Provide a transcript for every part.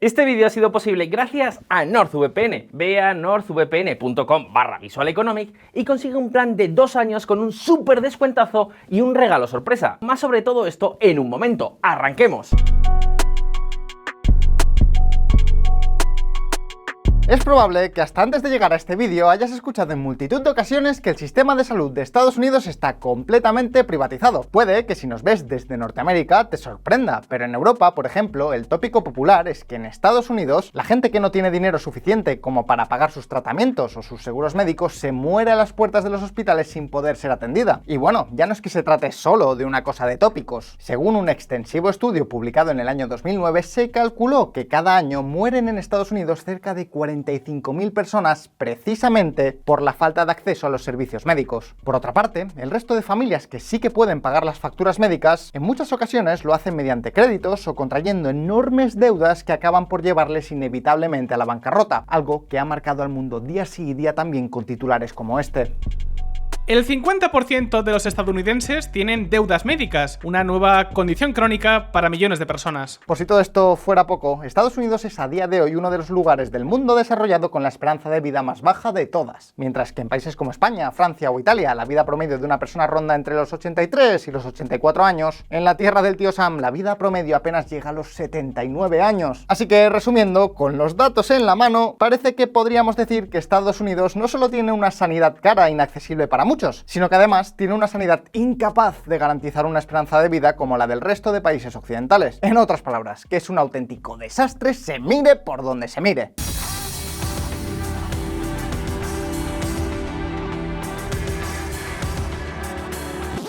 Este vídeo ha sido posible gracias a NordVPN. Ve a nordvpn.com/visualeconomic y consigue un plan de 2 años con un súper descuentazo y un regalo sorpresa. Más sobre todo esto en un momento. ¡Arranquemos! Es probable que hasta antes de llegar a este vídeo hayas escuchado en multitud de ocasiones que el sistema de salud de Estados Unidos está completamente privatizado. Puede que si nos ves desde Norteamérica te sorprenda, pero en Europa, por ejemplo, el tópico popular es que en Estados Unidos la gente que no tiene dinero suficiente como para pagar sus tratamientos o sus seguros médicos se muere a las puertas de los hospitales sin poder ser atendida. Y bueno, ya no es que se trate solo de una cosa de tópicos. Según un extensivo estudio publicado en el año 2009, se calculó que cada año mueren en Estados Unidos cerca de 45.000 personas precisamente por la falta de acceso a los servicios médicos. Por otra parte, el resto de familias que sí que pueden pagar las facturas médicas, en muchas ocasiones lo hacen mediante créditos o contrayendo enormes deudas que acaban por llevarles inevitablemente a la bancarrota, algo que ha marcado al mundo día sí y día también con titulares como este. El 50% de los estadounidenses tienen deudas médicas, una nueva condición crónica para millones de personas. Por si todo esto fuera poco, Estados Unidos es a día de hoy uno de los lugares del mundo desarrollado con la esperanza de vida más baja de todas. Mientras que en países como España, Francia o Italia, la vida promedio de una persona ronda entre los 83 y los 84 años, en la tierra del tío Sam, la vida promedio apenas llega a los 79 años. Así que, resumiendo, con los datos en la mano, parece que podríamos decir que Estados Unidos no solo tiene una sanidad cara e inaccesible para muchos, sino que además tiene una sanidad incapaz de garantizar una esperanza de vida como la del resto de países occidentales. En otras palabras, que es un auténtico desastre, se mire por donde se mire.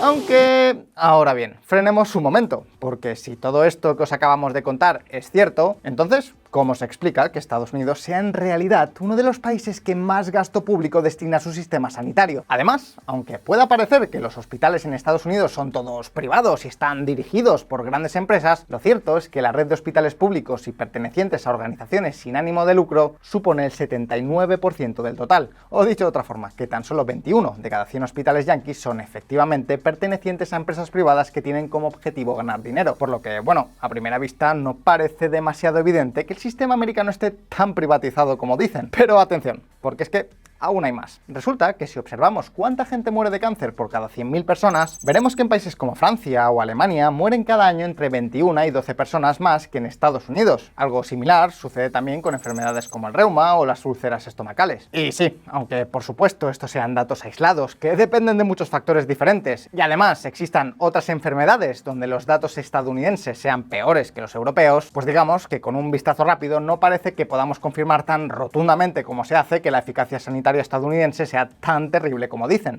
Aunque, ahora bien, frenemos un momento, porque si todo esto que os acabamos de contar es cierto, entonces, ¿cómo se explica que Estados Unidos sea en realidad uno de los países que más gasto público destina a su sistema sanitario? Además, aunque pueda parecer que los hospitales en Estados Unidos son todos privados y están dirigidos por grandes empresas, lo cierto es que la red de hospitales públicos y pertenecientes a organizaciones sin ánimo de lucro supone el 79% del total. O dicho de otra forma, que tan solo 21 de cada 100 hospitales yanquis son efectivamente pertenecientes a empresas privadas que tienen como objetivo ganar dinero. Por lo que, bueno, a primera vista no parece demasiado evidente que el sistema americano esté tan privatizado como dicen. Pero atención, porque es que aún hay más. Resulta que si observamos cuánta gente muere de cáncer por cada 100.000 personas, veremos que en países como Francia o Alemania mueren cada año entre 21 y 12 personas más que en Estados Unidos. Algo similar sucede también con enfermedades como el reuma o las úlceras estomacales. Y sí, aunque por supuesto estos sean datos aislados, que dependen de muchos factores diferentes, y además existan otras enfermedades donde los datos estadounidenses sean peores que los europeos, pues digamos que con un vistazo rápido no parece que podamos confirmar tan rotundamente como se hace que la eficacia sanitaria estadounidense sea tan terrible como dicen.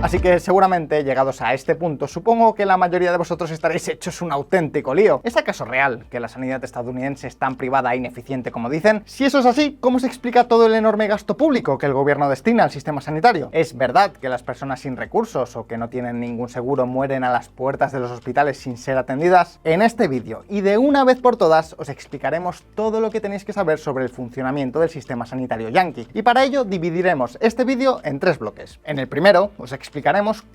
Así que seguramente, llegados a este punto, supongo que la mayoría de vosotros estaréis hechos un auténtico lío. ¿Es acaso real que la sanidad estadounidense es tan privada e ineficiente como dicen? Si eso es así, ¿cómo se explica todo el enorme gasto público que el gobierno destina al sistema sanitario? ¿Es verdad que las personas sin recursos o que no tienen ningún seguro mueren a las puertas de los hospitales sin ser atendidas? En este vídeo, y de una vez por todas, os explicaremos todo lo que tenéis que saber sobre el funcionamiento del sistema sanitario yanqui. Y para ello dividiremos este vídeo en 3 bloques. En el primero, os explicaremos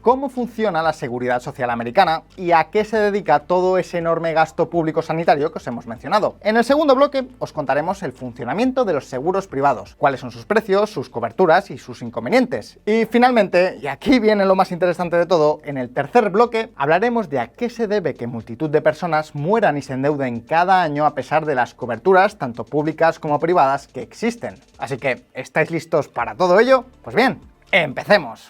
cómo funciona la seguridad social americana y a qué se dedica todo ese enorme gasto público sanitario que os hemos mencionado. En el segundo bloque os contaremos el funcionamiento de los seguros privados, cuáles son sus precios, sus coberturas y sus inconvenientes. Y finalmente, y aquí viene lo más interesante de todo, en el tercer bloque hablaremos de a qué se debe que multitud de personas mueran y se endeuden cada año a pesar de las coberturas, tanto públicas como privadas, que existen. Así que, ¿estáis listos para todo ello? Pues bien, ¡empecemos!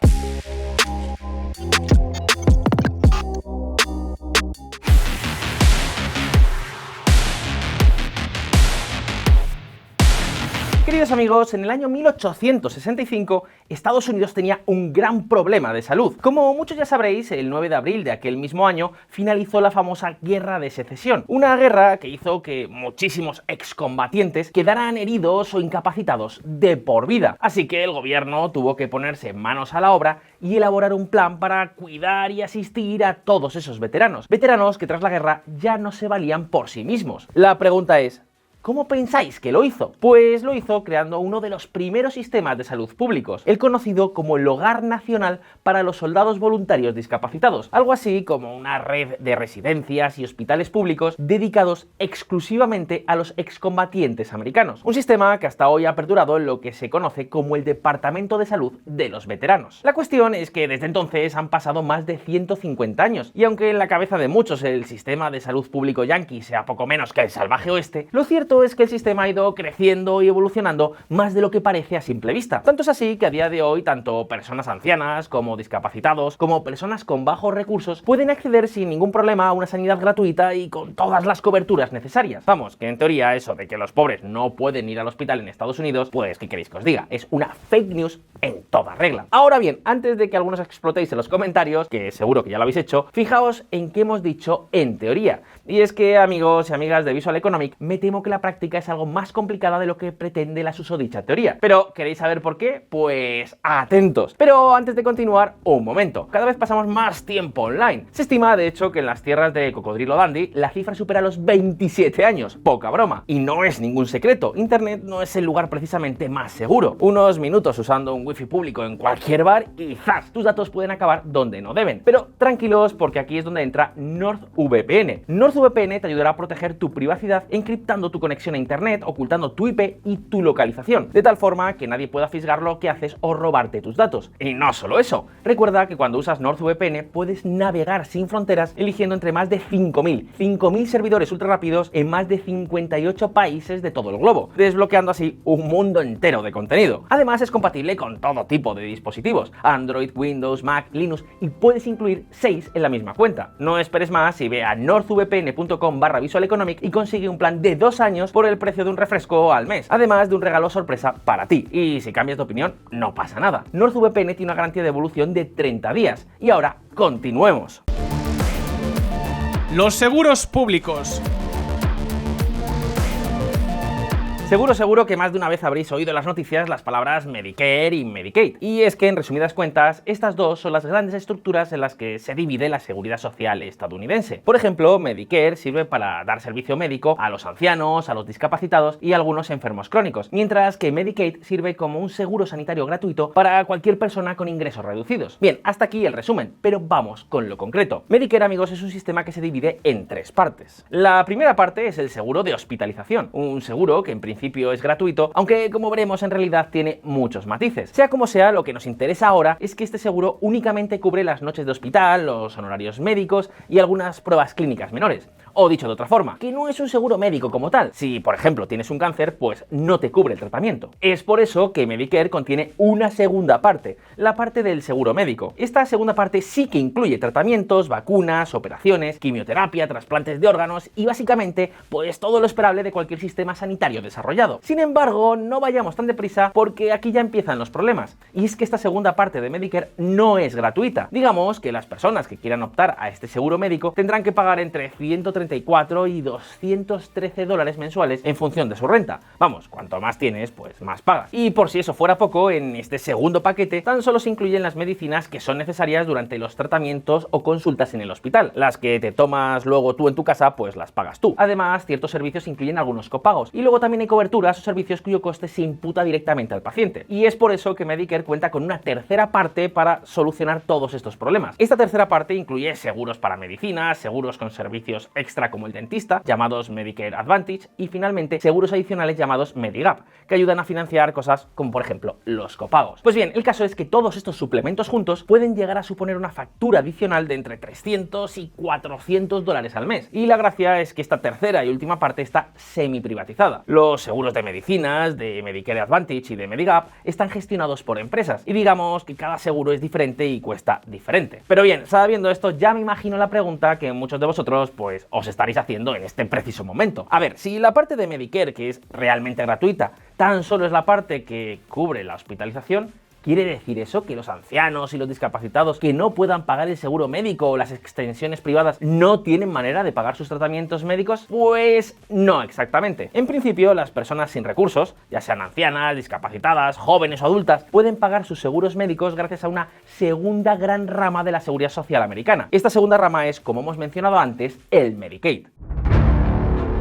Queridos amigos, en el año 1865 Estados Unidos tenía un gran problema de salud. Como muchos ya sabréis, el 9 de abril de aquel mismo año finalizó la famosa Guerra de Secesión, una guerra que hizo que muchísimos excombatientes quedaran heridos o incapacitados de por vida. Así que el gobierno tuvo que ponerse manos a la obra y elaborar un plan para cuidar y asistir a todos esos veteranos. Veteranos que tras la guerra ya no se valían por sí mismos. La pregunta es, ¿Cómo pensáis que lo hizo? Pues lo hizo creando uno de los primeros sistemas de salud públicos, el conocido como el Hogar Nacional para los Soldados Voluntarios Discapacitados, algo así como una red de residencias y hospitales públicos dedicados exclusivamente a los excombatientes americanos. Un sistema que hasta hoy ha perdurado en lo que se conoce como el Departamento de Salud de los Veteranos. La cuestión es que desde entonces han pasado más de 150 años, y aunque en la cabeza de muchos el sistema de salud público yanqui sea poco menos que el salvaje oeste, lo cierto es que el sistema ha ido creciendo y evolucionando más de lo que parece a simple vista. Tanto es así que a día de hoy tanto personas ancianas como discapacitados como personas con bajos recursos pueden acceder sin ningún problema a una sanidad gratuita y con todas las coberturas necesarias. Vamos, que en teoría eso de que los pobres no pueden ir al hospital en Estados Unidos, pues ¿qué queréis que os diga? Es una fake news en toda regla. Ahora bien, antes de que algunos explotéis en los comentarios, que seguro que ya lo habéis hecho, fijaos en qué hemos dicho en teoría. Y es que, amigos y amigas de Visual Economic, me temo que la práctica es algo más complicada de lo que pretende la susodicha teoría. Pero, ¿queréis saber por qué? Pues atentos. Pero antes de continuar, un momento. Cada vez pasamos más tiempo online. Se estima, de hecho, que en las tierras de Cocodrilo Dandy la cifra supera los 27 años. Poca broma. Y no es ningún secreto. Internet no es el lugar precisamente más seguro. Unos minutos usando un wifi público en cualquier bar y ¡zas! Tus datos pueden acabar donde no deben. Pero tranquilos, porque aquí es donde entra NordVPN. NordVPN te ayudará a proteger tu privacidad encriptando tu conexión a internet, ocultando tu IP y tu localización, de tal forma que nadie pueda fisgar lo que haces o robarte tus datos. Y no solo eso, recuerda que cuando usas NordVPN puedes navegar sin fronteras eligiendo entre más de 5.000 servidores ultra rápidos en más de 58 países de todo el globo, desbloqueando así un mundo entero de contenido. Además es compatible con todo tipo de dispositivos, Android, Windows, Mac, Linux, y puedes incluir 6 en la misma cuenta. No esperes más y ve a nordvpn.com/visualeconomic y consigue un plan de 2 años por el precio de un refresco al mes, además de un regalo sorpresa para ti. Y si cambias de opinión, no pasa nada. NordVPN tiene una garantía de evolución de 30 días. Y ahora, continuemos. Los seguros públicos. Seguro que más de una vez habréis oído en las noticias las palabras Medicare y Medicaid. Y es que, en resumidas cuentas, estas dos son las grandes estructuras en las que se divide la seguridad social estadounidense. Por ejemplo, Medicare sirve para dar servicio médico a los ancianos, a los discapacitados y a algunos enfermos crónicos, mientras que Medicaid sirve como un seguro sanitario gratuito para cualquier persona con ingresos reducidos. Bien, hasta aquí el resumen, pero vamos con lo concreto. Medicare, amigos, es un sistema que se divide en 3 partes. La primera parte es el seguro de hospitalización, un seguro que en principio es gratuito, aunque como veremos en realidad tiene muchos matices. Sea como sea, lo que nos interesa ahora es que este seguro únicamente cubre las noches de hospital, los honorarios médicos y algunas pruebas clínicas menores. O dicho de otra forma, que no es un seguro médico como tal. Si, por ejemplo, tienes un cáncer, pues no te cubre el tratamiento. Es por eso que Medicare contiene una segunda parte, la parte del seguro médico. Esta segunda parte sí que incluye tratamientos, vacunas, operaciones, quimioterapia, trasplantes de órganos y básicamente, pues todo lo esperable de cualquier sistema sanitario desarrollado. Sin embargo, no vayamos tan deprisa porque aquí ya empiezan los problemas. Y es que esta segunda parte de Medicare no es gratuita. Digamos que las personas que quieran optar a este seguro médico tendrán que pagar entre 134 y 213 dólares mensuales en función de su renta. Vamos, cuanto más tienes, pues más pagas. Y por si eso fuera poco, en este segundo paquete tan solo se incluyen las medicinas que son necesarias durante los tratamientos o consultas en el hospital. Las que te tomas luego tú en tu casa, pues las pagas tú. Además, ciertos servicios incluyen algunos copagos. Y luego también hay coberturas o servicios cuyo coste se imputa directamente al paciente. Y es por eso que Medicare cuenta con una tercera parte para solucionar todos estos problemas. Esta tercera parte incluye seguros para medicinas, seguros con servicios extra como el dentista, llamados Medicare Advantage, y finalmente seguros adicionales llamados Medigap, que ayudan a financiar cosas como por ejemplo los copagos. Pues bien, el caso es que todos estos suplementos juntos pueden llegar a suponer una factura adicional de entre 300 y 400 dólares al mes. Y la gracia es que esta tercera y última parte está semi privatizada. Los seguros de medicinas, de Medicare Advantage y de Medigap están gestionados por empresas, y digamos que cada seguro es diferente y cuesta diferente. Pero bien, sabiendo esto, ya me imagino la pregunta que muchos de vosotros pues os estaréis haciendo en este preciso momento. A ver, si la parte de Medicare, que es realmente gratuita, tan solo es la parte que cubre la hospitalización, ¿quiere decir eso que los ancianos y los discapacitados que no puedan pagar el seguro médico o las extensiones privadas no tienen manera de pagar sus tratamientos médicos? Pues no exactamente. En principio, las personas sin recursos, ya sean ancianas, discapacitadas, jóvenes o adultas, pueden pagar sus seguros médicos gracias a una segunda gran rama de la seguridad social americana. Esta segunda rama es, como hemos mencionado antes, el Medicaid.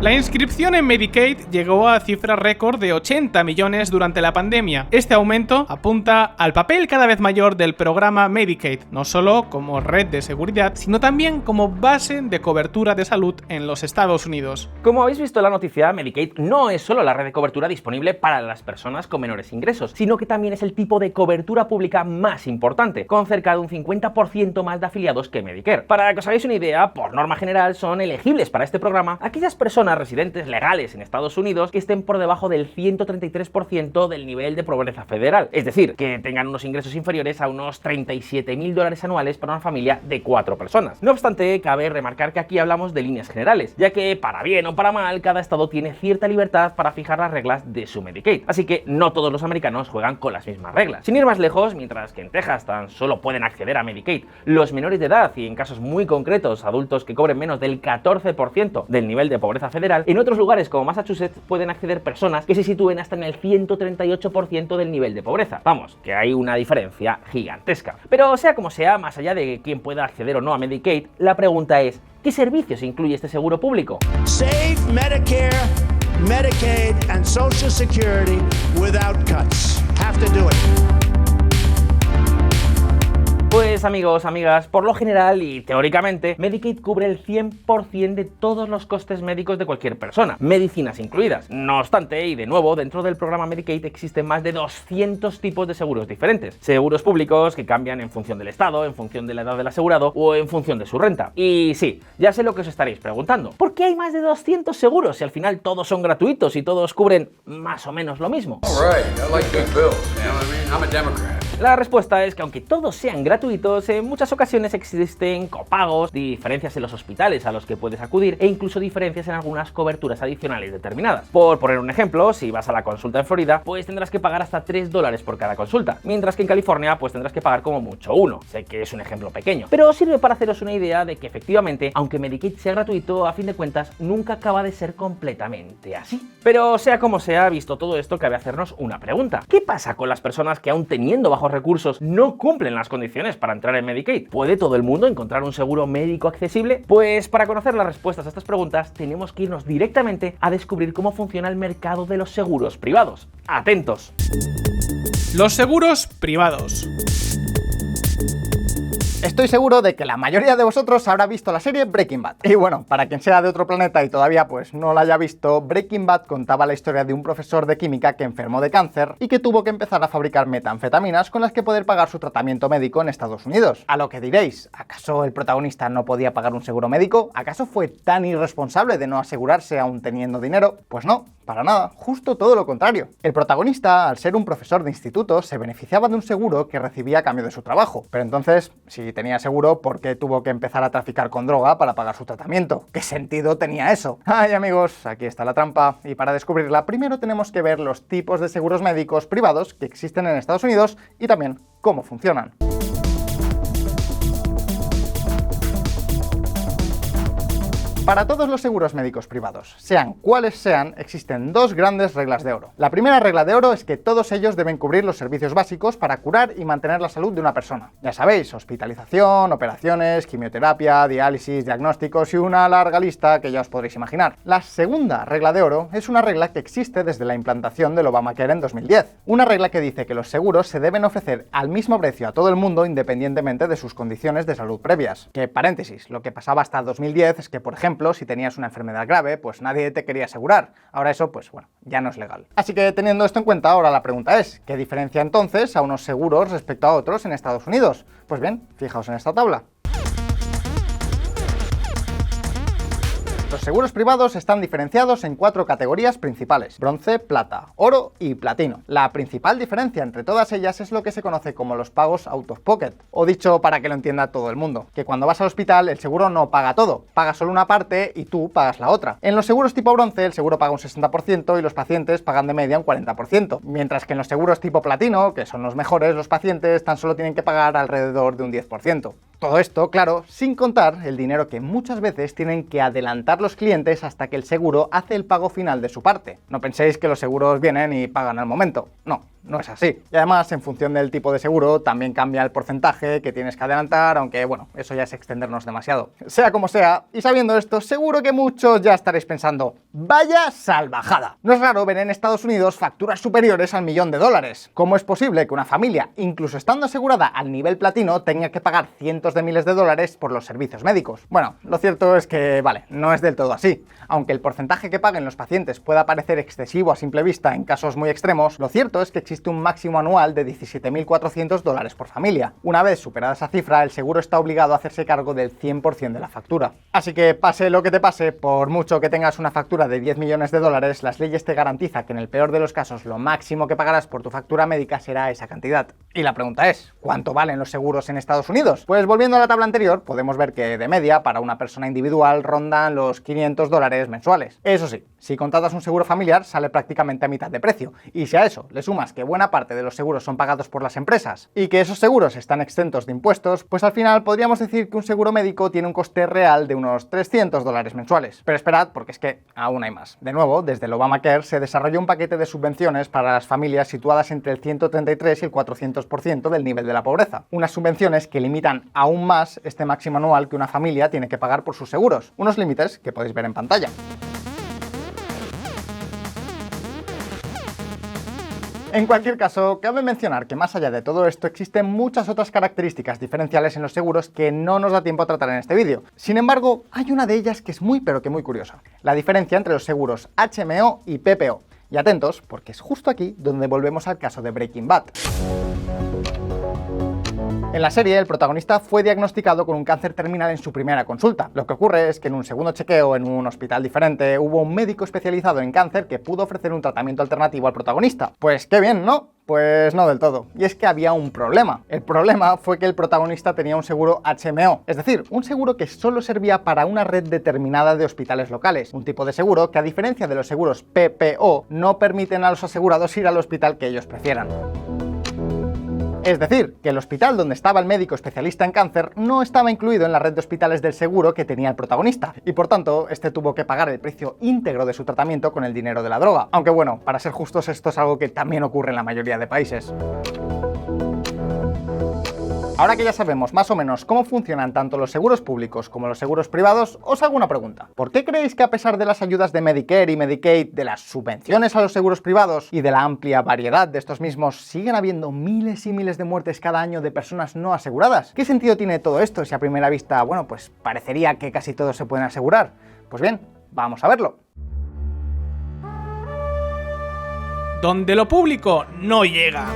La inscripción en Medicaid llegó a cifras récord de 80 millones durante la pandemia. Este aumento apunta al papel cada vez mayor del programa Medicaid, no solo como red de seguridad, sino también como base de cobertura de salud en los Estados Unidos. Como habéis visto en la noticia, Medicaid no es solo la red de cobertura disponible para las personas con menores ingresos, sino que también es el tipo de cobertura pública más importante, con cerca de un 50% más de afiliados que Medicare. Para que os hagáis una idea, por norma general son elegibles para este programa aquellas personas residentes legales en Estados Unidos que estén por debajo del 133% del nivel de pobreza federal, es decir, que tengan unos ingresos inferiores a unos $37.000 anuales para una familia de 4 personas. No obstante, cabe remarcar que aquí hablamos de líneas generales, ya que para bien o para mal, cada estado tiene cierta libertad para fijar las reglas de su Medicaid, así que no todos los americanos juegan con las mismas reglas. Sin ir más lejos, mientras que en Texas tan solo pueden acceder a Medicaid los menores de edad y en casos muy concretos adultos que cobren menos del 14% del nivel de pobreza federal, en otros lugares como Massachusetts pueden acceder personas que se sitúen hasta en el 138% del nivel de pobreza. Vamos, que hay una diferencia gigantesca. Pero sea como sea, más allá de quién pueda acceder o no a Medicaid, la pregunta es, ¿qué servicios incluye este seguro público? Save Medicare, Medicaid, and Social Security without cuts. Have to do it. Pues amigos, amigas, por lo general y teóricamente, Medicaid cubre el 100% de todos los costes médicos de cualquier persona, medicinas incluidas. No obstante, y de nuevo, dentro del programa Medicaid existen más de 200 tipos de seguros diferentes. Seguros públicos que cambian en función del estado, en función de la edad del asegurado o en función de su renta. Y sí, ya sé lo que os estaréis preguntando. ¿Por qué hay más de 200 seguros si al final todos son gratuitos y todos cubren más o menos lo mismo? La respuesta es que aunque todos sean gratuitos, en muchas ocasiones existen copagos, diferencias en los hospitales a los que puedes acudir e incluso diferencias en algunas coberturas adicionales determinadas. Por poner un ejemplo, si vas a la consulta en Florida, pues tendrás que pagar hasta $3 por cada consulta, mientras que en California pues tendrás que pagar como mucho 1. Sé que es un ejemplo pequeño, pero sirve para haceros una idea de que efectivamente, aunque Medicaid sea gratuito, a fin de cuentas nunca acaba de ser completamente así. Pero sea como sea, visto todo esto, cabe hacernos una pregunta. ¿Qué pasa con las personas que aún teniendo bajos recursos no cumplen las condiciones para entrar en Medicaid? ¿Puede todo el mundo encontrar un seguro médico accesible? Pues para conocer las respuestas a estas preguntas tenemos que irnos directamente a descubrir cómo funciona el mercado de los seguros privados. ¡Atentos! Los seguros privados. Estoy seguro de que la mayoría de vosotros habrá visto la serie Breaking Bad. Y bueno, para quien sea de otro planeta y todavía pues no la haya visto, Breaking Bad contaba la historia de un profesor de química que enfermó de cáncer y que tuvo que empezar a fabricar metanfetaminas con las que poder pagar su tratamiento médico en Estados Unidos. A lo que diréis, ¿acaso el protagonista no podía pagar un seguro médico? ¿Acaso fue tan irresponsable de no asegurarse aún teniendo dinero? Pues no, para nada, justo todo lo contrario. El protagonista, al ser un profesor de instituto, se beneficiaba de un seguro que recibía a cambio de su trabajo. Pero entonces, si tenía seguro, ¿por qué tuvo que empezar a traficar con droga para pagar su tratamiento? ¿Qué sentido tenía eso? Ay amigos, aquí está la trampa. Y para descubrirla, primero tenemos que ver los tipos de seguros médicos privados que existen en Estados Unidos y también cómo funcionan. Para todos los seguros médicos privados, sean cuales sean, existen dos grandes reglas de oro. La primera regla de oro es que todos ellos deben cubrir los servicios básicos para curar y mantener la salud de una persona. Ya sabéis, hospitalización, operaciones, quimioterapia, diálisis, diagnósticos y una larga lista que ya os podréis imaginar. La segunda regla de oro es una regla que existe desde la implantación del Obamacare en 2010. Una regla que dice que los seguros se deben ofrecer al mismo precio a todo el mundo independientemente de sus condiciones de salud previas. Que, paréntesis, lo que pasaba hasta 2010 es que, por ejemplo, si tenías una enfermedad grave, pues nadie te quería asegurar. Ahora eso, pues bueno, ya no es legal. Así que teniendo esto en cuenta, ahora la pregunta es, ¿qué diferencia entonces a unos seguros respecto a otros en Estados Unidos? Pues bien, fijaos en esta tabla. Los seguros privados están diferenciados en 4 categorías principales: bronce, plata, oro y platino. La principal diferencia entre todas ellas es lo que se conoce como los pagos out of pocket, o dicho para que lo entienda todo el mundo, que cuando vas al hospital el seguro no paga todo, paga solo una parte y tú pagas la otra. En los seguros tipo bronce el seguro paga un 60% y los pacientes pagan de media un 40%, mientras que en los seguros tipo platino, que son los mejores, los pacientes tan solo tienen que pagar alrededor de un 10%. Todo esto, claro, sin contar el dinero que muchas veces tienen que adelantar los clientes hasta que el seguro hace el pago final de su parte. No penséis que los seguros vienen y pagan al momento. No es así. Y además, en función del tipo de seguro, también cambia el porcentaje que tienes que adelantar, aunque bueno, eso ya es extendernos demasiado. Sea como sea, y sabiendo esto, seguro que muchos ya estaréis pensando, ¡vaya salvajada! No es raro ver en Estados Unidos facturas superiores al $1.000.000. ¿Cómo es posible que una familia, incluso estando asegurada al nivel platino, tenga que pagar cientos de miles de dólares por los servicios médicos? Bueno, lo cierto es que, vale, no es del todo así. Aunque el porcentaje que paguen los pacientes pueda parecer excesivo a simple vista en casos muy extremos, lo cierto es que existe un máximo anual de $17.400 por familia. Una vez superada esa cifra, el seguro está obligado a hacerse cargo del 100% de la factura. Así que pase lo que te pase, por mucho que tengas una factura de $10 millones, las leyes te garantizan que en el peor de los casos lo máximo que pagarás por tu factura médica será esa cantidad. Y la pregunta es, ¿cuánto valen los seguros en Estados Unidos? Pues volviendo a la tabla anterior, podemos ver que de media para una persona individual rondan los $500 mensuales. Eso sí, si contratas un seguro familiar sale prácticamente a mitad de precio. Y si a eso le sumas que buena parte de los seguros son pagados por las empresas y que esos seguros están exentos de impuestos, pues al final podríamos decir que un seguro médico tiene un coste real de unos $300 mensuales. Pero esperad, porque es que aún hay más. De nuevo, desde el Obamacare se desarrolló un paquete de subvenciones para las familias situadas entre el 133 y el 400% del nivel de la pobreza. Unas subvenciones que limitan aún más este máximo anual que una familia tiene que pagar por sus seguros. Unos límites que podéis ver en pantalla. En cualquier caso, cabe mencionar que más allá de todo esto existen muchas otras características diferenciales en los seguros que no nos da tiempo a tratar en este vídeo. Sin embargo, hay una de ellas que es muy pero que muy curiosa. La diferencia entre los seguros HMO y PPO. Y atentos, porque es justo aquí donde volvemos al caso de Breaking Bad. En la serie, el protagonista fue diagnosticado con un cáncer terminal en su primera consulta. Lo que ocurre es que en un segundo chequeo, en un hospital diferente, hubo un médico especializado en cáncer que pudo ofrecer un tratamiento alternativo al protagonista. Pues qué bien, ¿no? Pues no del todo. Y es que había un problema. El problema fue que el protagonista tenía un seguro HMO, es decir, un seguro que solo servía para una red determinada de hospitales locales. Un tipo de seguro que, a diferencia de los seguros PPO, no permiten a los asegurados ir al hospital que ellos prefieran. Es decir, que el hospital donde estaba el médico especialista en cáncer no estaba incluido en la red de hospitales del seguro que tenía el protagonista, y por tanto, este tuvo que pagar el precio íntegro de su tratamiento con el dinero de la droga. Aunque bueno, para ser justos, esto es algo que también ocurre en la mayoría de países. Ahora que ya sabemos más o menos cómo funcionan tanto los seguros públicos como los seguros privados, os hago una pregunta. ¿Por qué creéis que a pesar de las ayudas de Medicare y Medicaid, de las subvenciones a los seguros privados y de la amplia variedad de estos mismos, siguen habiendo miles y miles de muertes cada año de personas no aseguradas? ¿Qué sentido tiene todo esto si a primera vista, bueno, pues parecería que casi todos se pueden asegurar? Pues bien, vamos a verlo. Donde lo público no llega.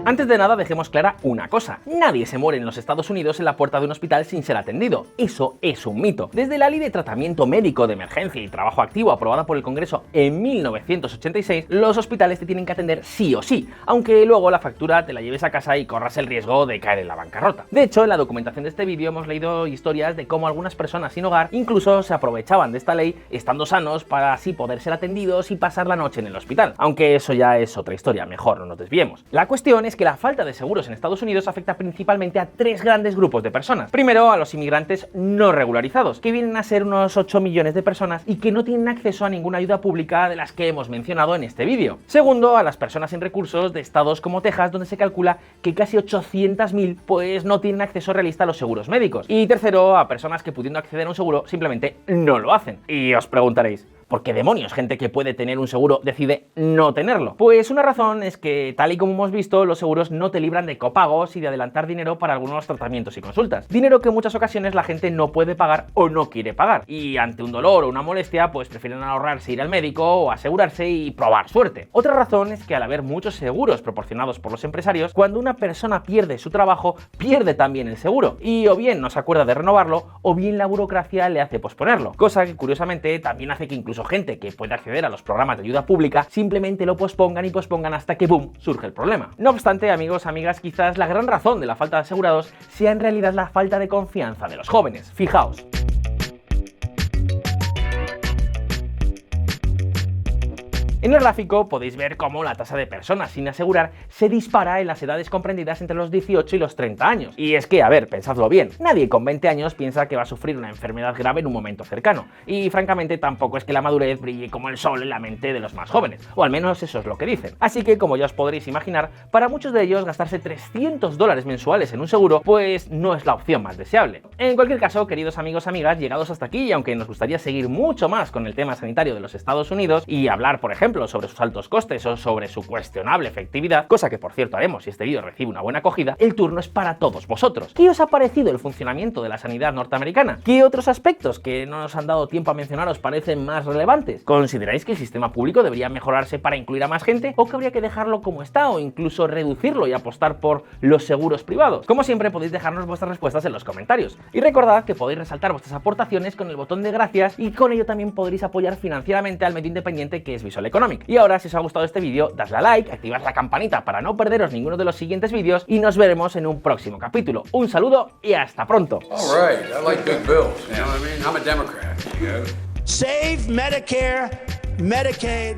Antes de nada, dejemos clara una cosa. Nadie se muere en los Estados Unidos en la puerta de un hospital sin ser atendido. Eso es un mito. Desde la Ley de Tratamiento Médico de Emergencia y Trabajo Activo, aprobada por el Congreso en 1986, los hospitales te tienen que atender sí o sí, aunque luego la factura te la lleves a casa y corras el riesgo de caer en la bancarrota. De hecho, en la documentación de este vídeo hemos leído historias de cómo algunas personas sin hogar incluso se aprovechaban de esta ley estando sanos para así poder ser atendidos y pasar la noche en el hospital. Aunque eso ya es otra historia, mejor no nos desviemos. La cuestión es que la falta de seguros en Estados Unidos afecta principalmente a tres grandes grupos de personas. Primero, a los inmigrantes no regularizados, que vienen a ser unos 8 millones de personas y que no tienen acceso a ninguna ayuda pública de las que hemos mencionado en este vídeo. Segundo, a las personas sin recursos de estados como Texas, donde se calcula que casi 800.000 pues no tienen acceso realista a los seguros médicos. Y tercero, a personas que, pudiendo acceder a un seguro, simplemente no lo hacen. Y os preguntaréis, ¿por qué demonios gente que puede tener un seguro decide no tenerlo? Pues una razón es que, tal y como hemos visto, los seguros no te libran de copagos y de adelantar dinero para algunos tratamientos y consultas. Dinero que en muchas ocasiones la gente no puede pagar o no quiere pagar. Y ante un dolor o una molestia, pues prefieren ahorrarse ir al médico o asegurarse y probar suerte. Otra razón es que, al haber muchos seguros proporcionados por los empresarios, cuando una persona pierde su trabajo, pierde también el seguro. Y o bien no se acuerda de renovarlo, o bien la burocracia le hace posponerlo. Cosa que, curiosamente, también hace que incluso gente que puede acceder a los programas de ayuda pública simplemente lo pospongan y pospongan hasta que ¡boom!, surge el problema. No obstante, amigos, amigas, quizás la gran razón de la falta de asegurados sea en realidad la falta de confianza de los jóvenes. Fijaos. En el gráfico podéis ver cómo la tasa de personas sin asegurar se dispara en las edades comprendidas entre los 18 y los 30 años. Y es que, a ver, pensadlo bien, nadie con 20 años piensa que va a sufrir una enfermedad grave en un momento cercano. Y francamente tampoco es que la madurez brille como el sol en la mente de los más jóvenes, o al menos eso es lo que dicen. Así que, como ya os podréis imaginar, para muchos de ellos gastarse $300 mensuales en un seguro, pues no es la opción más deseable. En cualquier caso, queridos amigos, amigas, llegados hasta aquí, y aunque nos gustaría seguir mucho más con el tema sanitario de los Estados Unidos y hablar, por ejemplo, sobre sus altos costes o sobre su cuestionable efectividad, cosa que por cierto haremos si este vídeo recibe una buena acogida, el turno es para todos vosotros. ¿Qué os ha parecido el funcionamiento de la sanidad norteamericana? ¿Qué otros aspectos que no nos han dado tiempo a mencionar os parecen más relevantes? ¿Consideráis que el sistema público debería mejorarse para incluir a más gente o que habría que dejarlo como está o incluso reducirlo y apostar por los seguros privados? Como siempre, podéis dejarnos vuestras respuestas en los comentarios. Y recordad que podéis resaltar vuestras aportaciones con el botón de gracias y con ello también podréis apoyar financieramente al medio independiente que es Visual Economic. Y ahora, si os ha gustado este vídeo, dadle a like, activad la campanita para no perderos ninguno de los siguientes vídeos y nos veremos en un próximo capítulo. Un saludo y hasta pronto. All right, I like big bills, you know what I mean? I'm a Democrat, you know? Save Medicare, Medicaid.